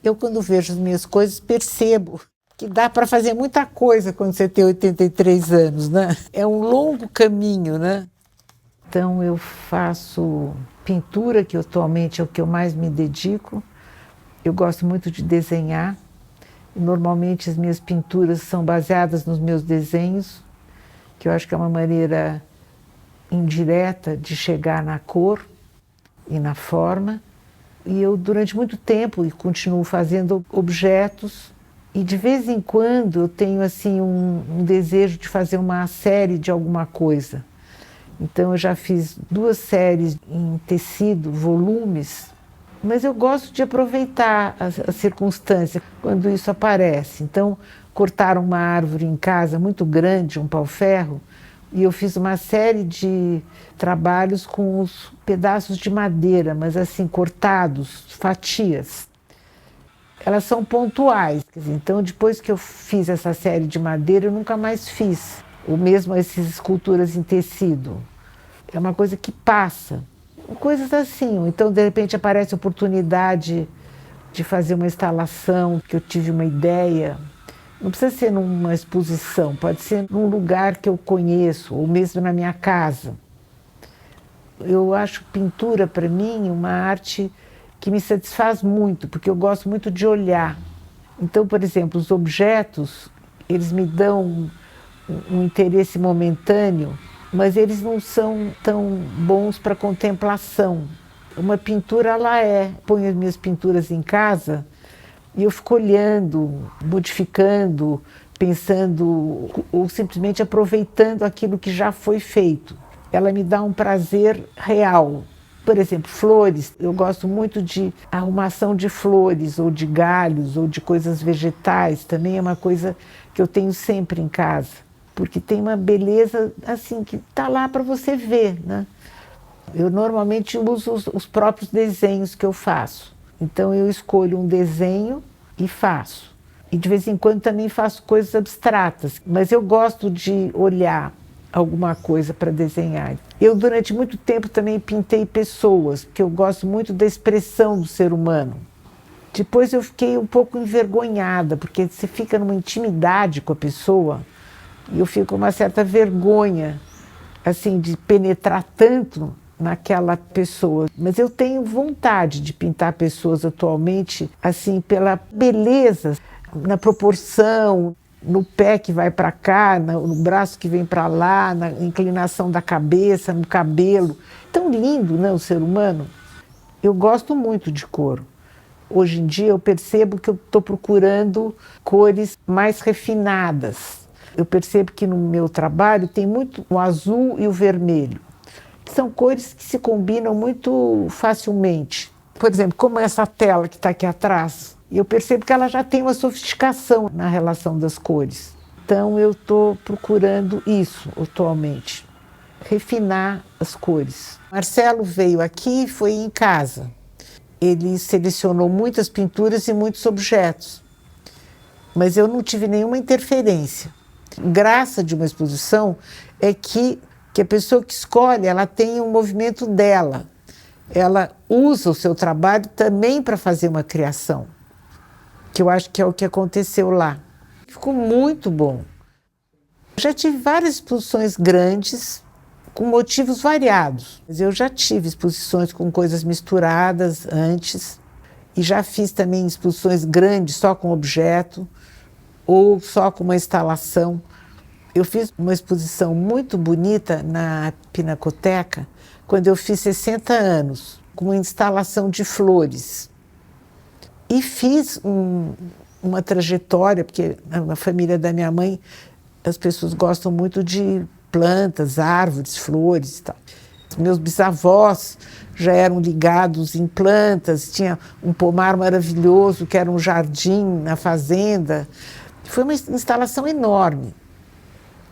Eu, quando vejo as minhas coisas, percebo que dá para fazer muita coisa quando você tem 83 anos, né? É um longo caminho, né? Então, eu faço pintura, que atualmente é o que eu mais me dedico. Eu gosto muito de desenhar. Normalmente, as minhas pinturas são baseadas nos meus desenhos, que eu acho que é uma maneira indireta de chegar na cor e na forma. E eu, durante muito tempo, continuo fazendo objetos. E de vez em quando eu tenho assim um desejo de fazer uma série de alguma coisa. Então eu já fiz 2 séries em tecido, volumes, mas eu gosto de aproveitar a circunstância quando isso aparece. Então cortaram uma árvore em casa muito grande, um pau-ferro, e eu fiz uma série de trabalhos com os pedaços de madeira, mas assim cortados, fatias. Elas são pontuais, quer dizer, então depois que eu fiz essa série de madeira eu nunca mais fiz. Ou mesmo essas esculturas em tecido. É uma coisa que passa. Coisas assim. Então, de repente, aparece a oportunidade de fazer uma instalação, que eu tive uma ideia. Não precisa ser numa exposição, pode ser num lugar que eu conheço, ou mesmo na minha casa. Eu acho pintura, para mim, uma arte que me satisfaz muito, porque eu gosto muito de olhar. Então, por exemplo, os objetos, eles me dão um interesse momentâneo, mas eles não são tão bons para contemplação. Uma pintura, ela é. Ponho as minhas pinturas em casa e eu fico olhando, modificando, pensando ou simplesmente aproveitando aquilo que já foi feito. Ela me dá um prazer real. Por exemplo, flores. Eu gosto muito de arrumação de flores, ou de galhos, ou de coisas vegetais. Também é uma coisa que eu tenho sempre em casa. Porque tem uma beleza assim que está lá para você ver, né? Eu normalmente uso os próprios desenhos que eu faço. Então eu escolho um desenho e faço. E de vez em quando também faço coisas abstratas, mas eu gosto de olhar alguma coisa para desenhar. Eu durante muito tempo também pintei pessoas, porque eu gosto muito da expressão do ser humano. Depois eu fiquei um pouco envergonhada, porque você fica numa intimidade com a pessoa, e eu fico com uma certa vergonha, assim, de penetrar tanto naquela pessoa. Mas eu tenho vontade de pintar pessoas atualmente, assim, pela beleza, na proporção, no pé que vai para cá, no braço que vem para lá, na inclinação da cabeça, no cabelo. Tão lindo, né, o ser humano? Eu gosto muito de cor. Hoje em dia eu percebo que eu estou procurando cores mais refinadas. Eu percebo que no meu trabalho tem muito o azul e o vermelho. São cores que se combinam muito facilmente. Por exemplo, como essa tela que está aqui atrás, eu percebo que ela já tem uma sofisticação na relação das cores. Então eu estou procurando isso atualmente, refinar as cores. Marcelo veio aqui e foi em casa. Ele selecionou muitas pinturas e muitos objetos, mas eu não tive nenhuma interferência. Graça de uma exposição é que a pessoa que escolhe, ela tem um movimento dela. Ela usa o seu trabalho também para fazer uma criação, que eu acho que é o que aconteceu lá. Ficou muito bom. Já tive várias exposições grandes, com motivos variados. Eu já tive exposições com coisas misturadas antes, e já fiz também exposições grandes só com objeto, ou só com uma instalação. Eu fiz uma exposição muito bonita na Pinacoteca, quando eu fiz 60 anos, com uma instalação de flores. E fiz uma trajetória, porque na família da minha mãe, as pessoas gostam muito de plantas, árvores, flores e tal. Meus bisavós já eram ligados em plantas, tinha um pomar maravilhoso, que era um jardim na fazenda. Foi uma instalação enorme.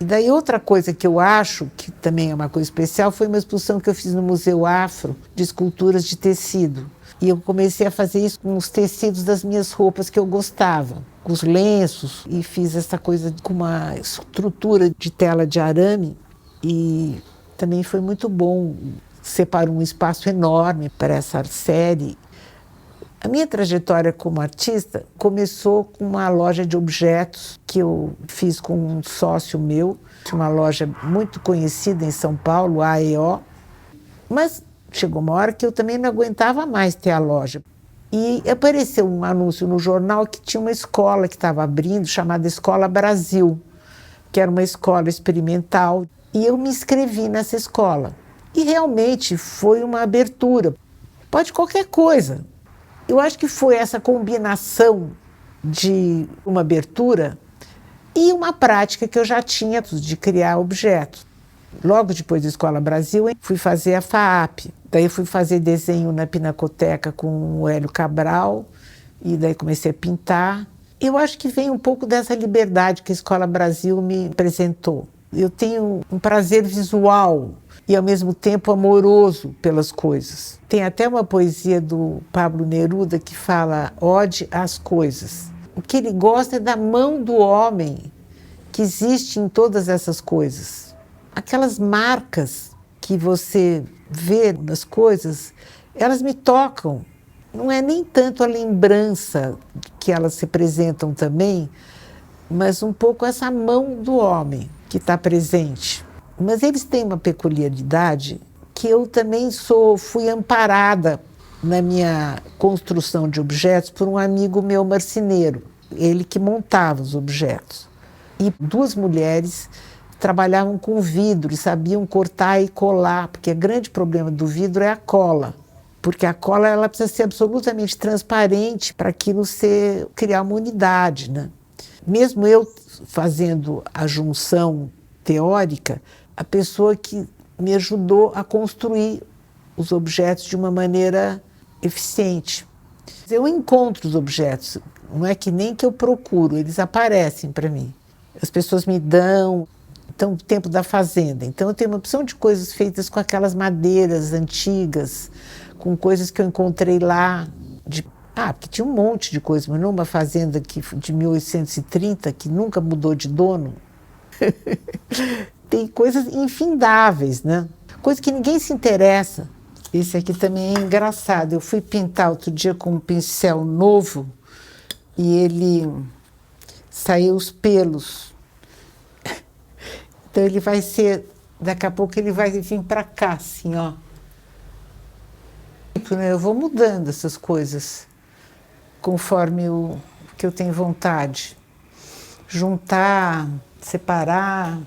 E daí outra coisa que eu acho, que também é uma coisa especial, foi uma exposição que eu fiz no Museu Afro, de esculturas de tecido. E eu comecei a fazer isso com os tecidos das minhas roupas que eu gostava, com os lenços, e fiz essa coisa com uma estrutura de tela de arame, e também foi muito bom. Separou um espaço enorme para essa série. A minha trajetória como artista começou com uma loja de objetos que eu fiz com um sócio meu, uma loja muito conhecida em São Paulo, a AEO, mas chegou uma hora que eu também não aguentava mais ter a loja. E apareceu um anúncio no jornal que tinha uma escola que estava abrindo, chamada Escola Brasil, que era uma escola experimental, e eu me inscrevi nessa escola. E realmente foi uma abertura. Pode qualquer coisa. Eu acho que foi essa combinação de uma abertura e uma prática que eu já tinha de criar objetos. Logo depois da Escola Brasil, fui fazer a FAAP. Daí fui fazer desenho na Pinacoteca com o Hélio Cabral, e daí comecei a pintar. Eu acho que vem um pouco dessa liberdade que a Escola Brasil me apresentou. Eu tenho um prazer visual e, ao mesmo tempo, amoroso pelas coisas. Tem até uma poesia do Pablo Neruda que fala ode às coisas. O que ele gosta é da mão do homem que existe em todas essas coisas. Aquelas marcas que você vê nas coisas, elas me tocam. Não é nem tanto a lembrança que elas representam também, mas um pouco essa mão do homem que está presente. Mas eles têm uma peculiaridade que eu também fui amparada na minha construção de objetos por um amigo meu marceneiro, ele que montava os objetos. E duas mulheres trabalhavam com vidro e sabiam cortar e colar, porque o grande problema do vidro é a cola, porque a cola ela precisa ser absolutamente transparente para aquilo criar uma unidade, né? Mesmo eu fazendo a junção teórica, a pessoa que me ajudou a construir os objetos de uma maneira eficiente. Eu encontro os objetos, não é que nem que eu procuro, eles aparecem para mim. As pessoas me dão. Então, o tempo da fazenda. Então, eu tenho uma opção de coisas feitas com aquelas madeiras antigas, com coisas que eu encontrei lá. Porque tinha um monte de coisas, mas não uma fazenda de 1830 que nunca mudou de dono. Tem coisas infindáveis, né? Coisas que ninguém se interessa. Esse aqui também é engraçado. Eu fui pintar outro dia com um pincel novo e ele saiu os pelos. Então ele vai ser, daqui a pouco ele vai vir para cá, assim, ó. Eu vou mudando essas coisas conforme que eu tenho vontade. Juntar, separar.